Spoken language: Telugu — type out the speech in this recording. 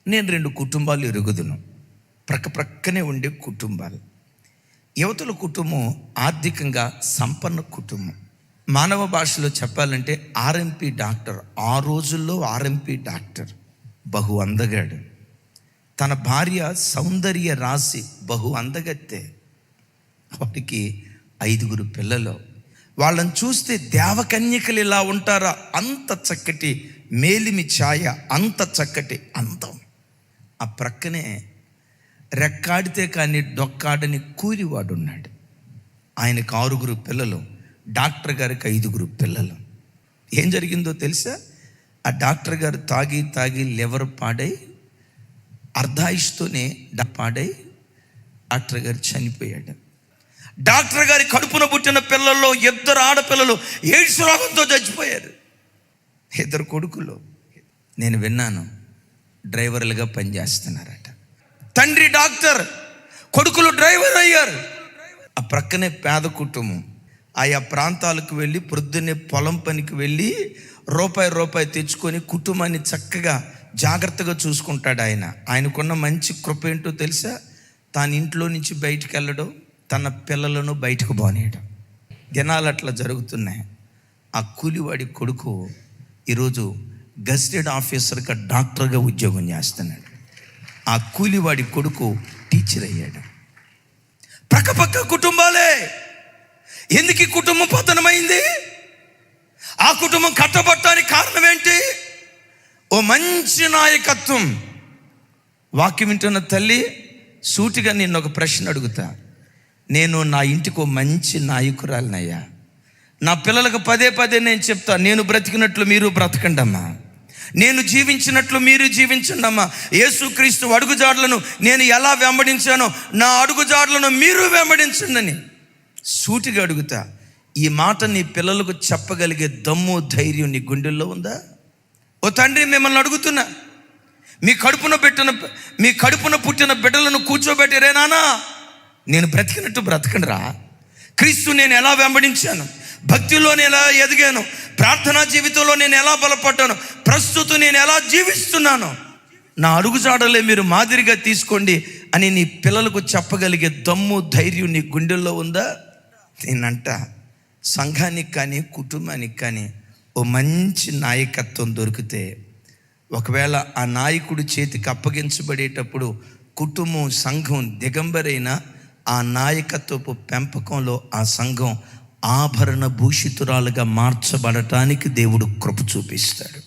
నేను 2 కుటుంబాలు ఎరుగుదును, ప్రక్కనే ఉండే కుటుంబాలు. యువతుల కుటుంబం ఆర్థికంగా సంపన్న కుటుంబం. మానవ భాషలో చెప్పాలంటే ఆర్ఎంపీ డాక్టర్. ఆ రోజుల్లో ఆర్ఎంపీ డాక్టర్ బహు అందగాడు. తన భార్య సౌందర్య రాశి, బహు అందగత్తె. వాడికి 5 పిల్లలు. వాళ్ళని చూస్తే దేవకన్యకలు ఇలా ఉంటారా? అంత చక్కటి మేలిమి ఛాయ, అంత చక్కటి అందం. ఆ ప్రక్కనే రెక్కాడితే కానీ డొక్కాడని కూలివాడు ఉన్నాడు. ఆయనకు 6 పిల్లలు, డాక్టర్ గారికి 5 పిల్లలు. ఏం జరిగిందో తెలుసా? ఆ డాక్టర్ గారు తాగి లివర్ పాడై, అర్ధాయుష్తోనే పాడై డాక్టర్ గారు చనిపోయాడు. డాక్టర్ గారి కడుపున పుట్టిన పిల్లల్లో 2 ఆడపిల్లలు ఎయిడ్స్ రోగంతో చచ్చిపోయారు. 2 కొడుకులు. నేను విన్నాను, డ్రైవర్లుగా పనిచేస్తున్నారట. తండ్రి డాక్టర్, కొడుకులు డ్రైవర్ అయ్యారు. ఆ ప్రక్కనే పేద కుటుంబం. ఆయా ప్రాంతాలకు వెళ్ళి ప్రొద్దున్నే పొలం పనికి వెళ్ళి రూపాయి తెచ్చుకొని కుటుంబాన్ని చక్కగా జాగ్రత్తగా చూసుకుంటాడు. ఆయనకున్న మంచి కృప ఏంటో తెలుసా? తాను ఇంట్లో నుంచి బయటికి వెళ్ళడం, తన పిల్లలను బయటకు పోనీయడం. దినాలు అట్లా జరుగుతున్నాయి. ఆ కూలివాడి కొడుకు ఈరోజు గెజిటెడ్ ఆఫీసర్గా డాక్టర్గా ఉద్యోగం చేస్తున్నాడు. ఆ కూలివాడి కొడుకు టీచర్ అయ్యాడు. పక్క కుటుంబాలే. ఎందుకు ఈ కుటుంబం పతనమైంది? ఆ కుటుంబం కట్టబట్టడానికి కారణం ఏంటి? ఓ మంచి నాయకత్వం. వాక్యం వింటున్న తల్లి, సూటిగా నిన్ను ఒక ప్రశ్న అడుగుతా. నేను నా ఇంటికి ఓ మంచి నాయకురాలినయ్యా. నా పిల్లలకు పదే నేను చెప్తా, నేను బ్రతికినట్లు మీరు బ్రతకండి అమ్మా, నేను జీవించినట్లు మీరు జీవించండి అమ్మా. యేసుక్రీస్తు అడుగుజాడలను నేను ఎలా వెంబడించానో నా అడుగుజాడలను మీరు వెంబడించండి అని సూటిగా అడుగుతా. ఈ మాట నీ పిల్లలకు చెప్పగలిగే దమ్ము, ధైర్యం నీ గుండెల్లో ఉందా? ఓ తండ్రి, మిమ్మల్ని అడుగుతున్నా, మీ కడుపున పుట్టిన బిడ్డలను కూర్చోబెట్టిరే నానా, నేను బ్రతికినట్టు బ్రతకండి రా. క్రీస్తు నేను ఎలా వెంబడించాను, భక్తిలో నేను ఎలా ఎదిగాను, ప్రార్థనా జీవితంలో నేను ఎలా బలపడ్డాను, ప్రస్తుతం నేను ఎలా జీవిస్తున్నాను, నా అడుగుజాడలే మీరు మాదిరిగా తీసుకోండి అని నీ పిల్లలకు చెప్పగలిగే దమ్ము, ధైర్యం నీ గుండెల్లో ఉందా? నేనంట, సంఘానికి కానీ కుటుంబానికి కానీ ఓ మంచి నాయకత్వం దొరికితే, ఒకవేళ ఆ నాయకుడి చేతికి అప్పగించబడేటప్పుడు కుటుంబం, సంఘం దిగంబరైన ఆ నాయకత్వపు పెంపకంలో ఆ సంఘం ఆభరణ భూషితురాలుగా మార్చబడటానికి దేవుడు కృప చూపిస్తాడు.